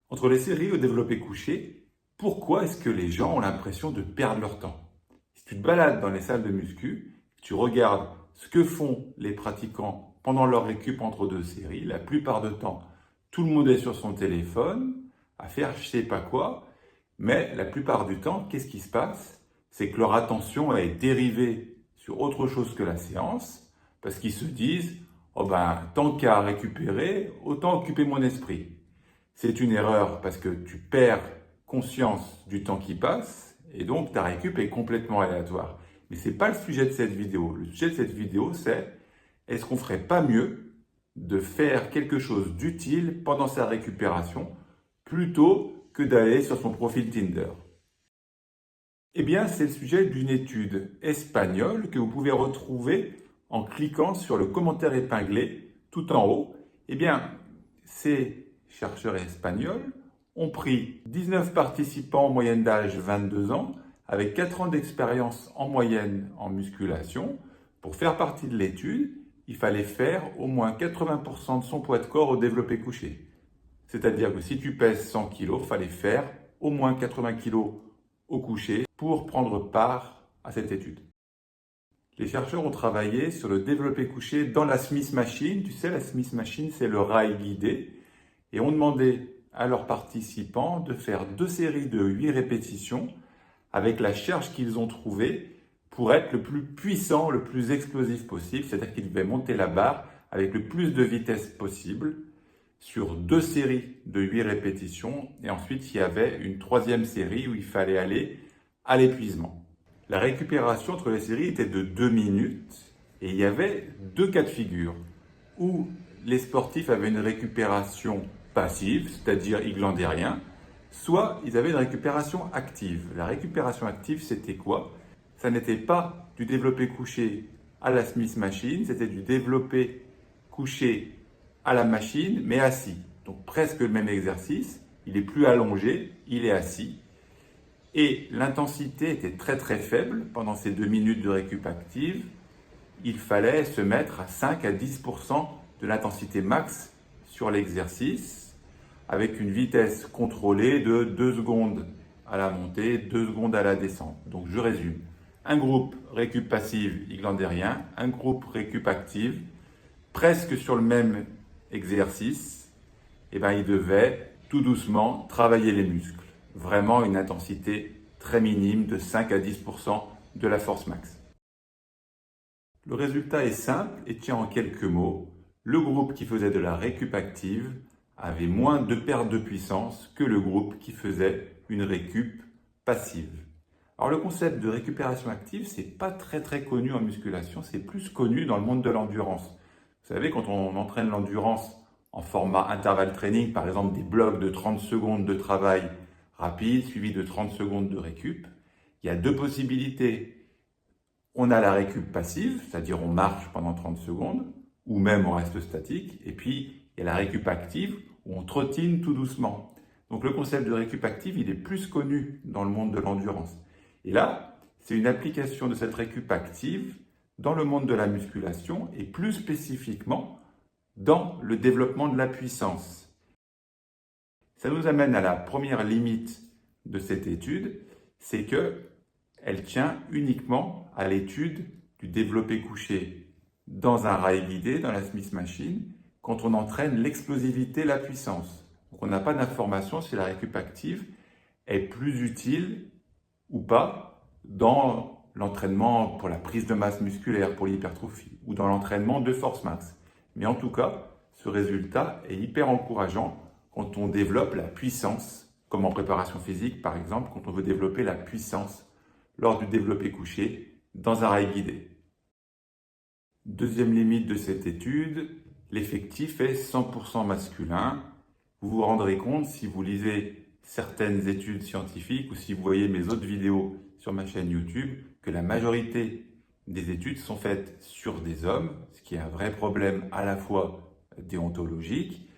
Entre les séries et le développé couché, pourquoi est-ce que les gens ont l'impression de perdre leur temps? Si tu te balades dans les salles de muscu, tu regardes ce que font les pratiquants pendant leur récup entre deux séries, la plupart du temps, tout le monde est sur son téléphone à faire je sais pas quoi, mais la plupart du temps, qu'est-ce qui se passe? C'est que leur attention est dérivée sur autre chose que la séance, parce qu'ils se disent, oh ben, tant qu'à récupérer, autant occuper mon esprit. C'est une erreur parce que tu perds conscience du temps qui passe et donc ta récup est complètement aléatoire. Mais ce n'est pas le sujet de cette vidéo. Le sujet de cette vidéo, c'est est-ce qu'on ne ferait pas mieux de faire quelque chose d'utile pendant sa récupération plutôt que d'aller sur son profil Tinder? Eh bien, c'est le sujet d'une étude espagnole que vous pouvez retrouver en cliquant sur le commentaire épinglé tout en haut. Eh bien, ces chercheurs espagnols ont pris 19 participants en moyenne d'âge 22 ans, avec 4 ans d'expérience en moyenne en musculation. Pour faire partie de l'étude, il fallait faire au moins 80% de son poids de corps au développé couché. C'est-à-dire que si tu pèses 100 kg, il fallait faire au moins 80 kg au couché pour prendre part à cette étude. Les chercheurs ont travaillé sur le développé couché dans la Smith Machine. Tu sais, la Smith Machine, c'est le rail guidé. Et ont demandé à leurs participants de faire 2 séries de 8 répétitions avec la charge qu'ils ont trouvée pour être le plus puissant, le plus explosif possible. C'est-à-dire qu'ils devaient monter la barre avec le plus de vitesse possible sur 2 séries de 8 répétitions. Et ensuite, il y avait une 3e série où il fallait aller à l'épuisement. La récupération entre les séries était de 2 minutes et il y avait 2 cas de figure où les sportifs avaient une récupération passive, c'est-à-dire ils glandaient rien, soit ils avaient une récupération active. La récupération active, c'était quoi? Ça n'était pas du développé couché à la Smith Machine, c'était du développé couché à la machine, mais assis. Donc presque le même exercice, il est plus allongé, il est assis. Et l'intensité était très très faible pendant ces 2 minutes de récup active. Il fallait se mettre à 5 à 10% de l'intensité max sur l'exercice avec une vitesse contrôlée de 2 secondes à la montée, 2 secondes à la descente. Donc je résume. Un groupe récup passive, il glandait rien. Un groupe récup active, presque sur le même exercice, et ben, il devait tout doucement travailler les muscles. Vraiment une intensité très minime de 5 à 10% de la force max. Le résultat est simple et tient en quelques mots. Le groupe qui faisait de la récup active avait moins de perte de puissance que le groupe qui faisait une récup passive. Alors le concept de récupération active, c'est pas très connu en musculation, c'est plus connu dans le monde de l'endurance. Vous savez, quand on entraîne l'endurance en format intervalle training, par exemple des blocs de 30 secondes de travail rapide suivi de 30 secondes de récup, il y a 2 possibilités. On a la récup passive, c'est-à-dire on marche pendant 30 secondes, ou même on reste statique. Et puis, il y a la récup active, où on trottine tout doucement. Donc le concept de récup active, il est plus connu dans le monde de l'endurance. Et là, c'est une application de cette récup active dans le monde de la musculation, et plus spécifiquement dans le développement de la puissance. Ça nous amène à la première limite de cette étude, c'est qu'elle tient uniquement à l'étude du développé couché dans un rail guidé, dans la Smith Machine, quand on entraîne l'explosivité, la puissance. Donc on n'a pas d'information si la récup active est plus utile ou pas dans l'entraînement pour la prise de masse musculaire, pour l'hypertrophie, ou dans l'entraînement de force max. Mais en tout cas, ce résultat est hyper encourageant quand on développe la puissance, comme en préparation physique par exemple, quand on veut développer la puissance lors du développé couché dans un rail guidé. Deuxième limite de cette étude, l'effectif est 100% masculin. Vous vous rendrez compte si vous lisez certaines études scientifiques ou si vous voyez mes autres vidéos sur ma chaîne YouTube que la majorité des études sont faites sur des hommes, ce qui est un vrai problème à la fois déontologique,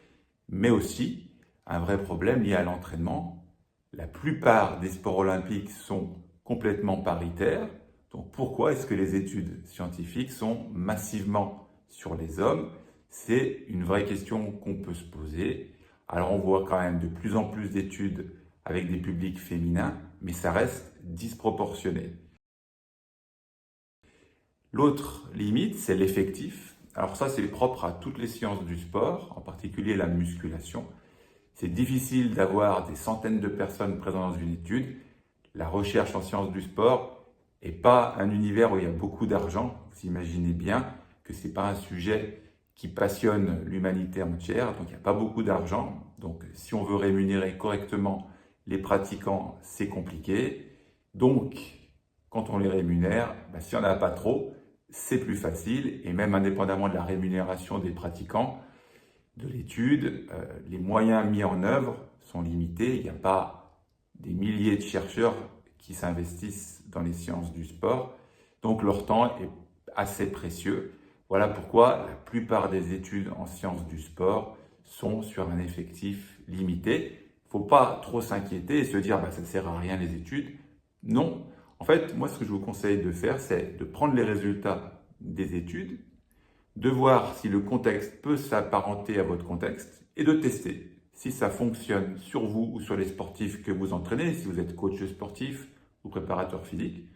mais aussi un vrai problème lié à l'entraînement. La plupart des sports olympiques sont complètement paritaires. Donc pourquoi est-ce que les études scientifiques sont massivement sur les hommes? C'est une vraie question qu'on peut se poser. Alors on voit quand même de plus en plus d'études avec des publics féminins, mais ça reste disproportionné. L'autre limite, c'est l'effectif. Alors ça, c'est propre à toutes les sciences du sport, en particulier la musculation. C'est difficile d'avoir des centaines de personnes présentes dans une étude. La recherche en sciences du sport n'est pas un univers où il y a beaucoup d'argent. Vous imaginez bien que ce n'est pas un sujet qui passionne l'humanité entière, donc il n'y a pas beaucoup d'argent. Donc si on veut rémunérer correctement les pratiquants, c'est compliqué. Donc, quand on les rémunère, si on n'en a pas trop, c'est plus facile. Et même indépendamment de la rémunération des pratiquants, de l'étude, les moyens mis en œuvre sont limités. Il n'y a pas des milliers de chercheurs qui s'investissent dans les sciences du sport. Donc leur temps est assez précieux. Voilà pourquoi la plupart des études en sciences du sport sont sur un effectif limité. Il ne faut pas trop s'inquiéter et se dire ça ne sert à rien les études. Non. En fait, moi, ce que je vous conseille de faire, c'est de prendre les résultats des études, de voir si le contexte peut s'apparenter à votre contexte et de tester si ça fonctionne sur vous ou sur les sportifs que vous entraînez, si vous êtes coach sportif ou préparateur physique.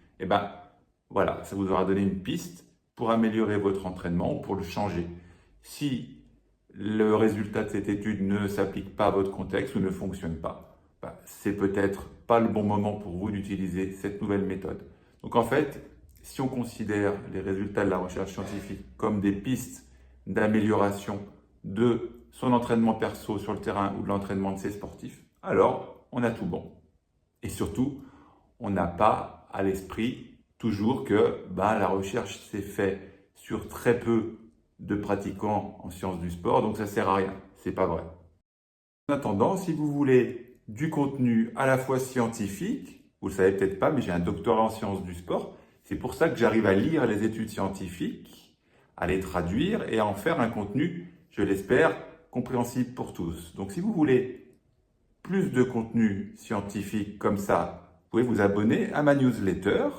Voilà, ça vous aura donné une piste pour améliorer votre entraînement ou pour le changer. Si le résultat de cette étude ne s'applique pas à votre contexte ou ne fonctionne pas, c'est peut-être pas le bon moment pour vous d'utiliser cette nouvelle méthode. Donc en fait, si on considère les résultats de la recherche scientifique comme des pistes d'amélioration de son entraînement perso sur le terrain ou de l'entraînement de ses sportifs, alors on a tout bon. Et surtout, on n'a pas à l'esprit toujours que la recherche s'est faite sur très peu de pratiquants en sciences du sport, donc ça ne sert à rien. C'est pas vrai. En attendant, si vous voulez du contenu à la fois scientifique, vous le savez peut-être pas, mais j'ai un doctorat en sciences du sport. C'est pour ça que j'arrive à lire les études scientifiques, à les traduire et à en faire un contenu, je l'espère, compréhensible pour tous. Donc si vous voulez plus de contenu scientifique comme ça, vous pouvez vous abonner à ma newsletter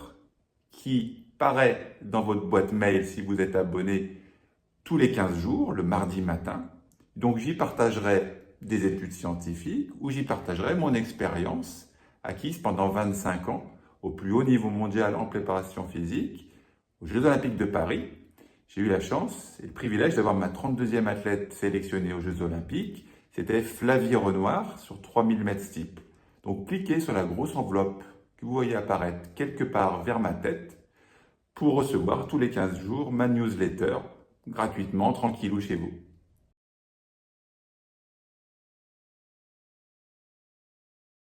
qui paraît dans votre boîte mail si vous êtes abonné tous les 15 jours, le mardi matin. Donc j'y partagerai des études scientifiques ou j'y partagerai mon expérience acquise pendant 25 ans au plus haut niveau mondial en préparation physique, aux Jeux Olympiques de Paris. J'ai eu la chance et le privilège d'avoir ma 32e athlète sélectionnée aux Jeux Olympiques. C'était Flavie Renoir sur 3000 mètres steeple. Donc cliquez sur la grosse enveloppe que vous voyez apparaître quelque part vers ma tête pour recevoir tous les 15 jours ma newsletter gratuitement, tranquillou chez vous.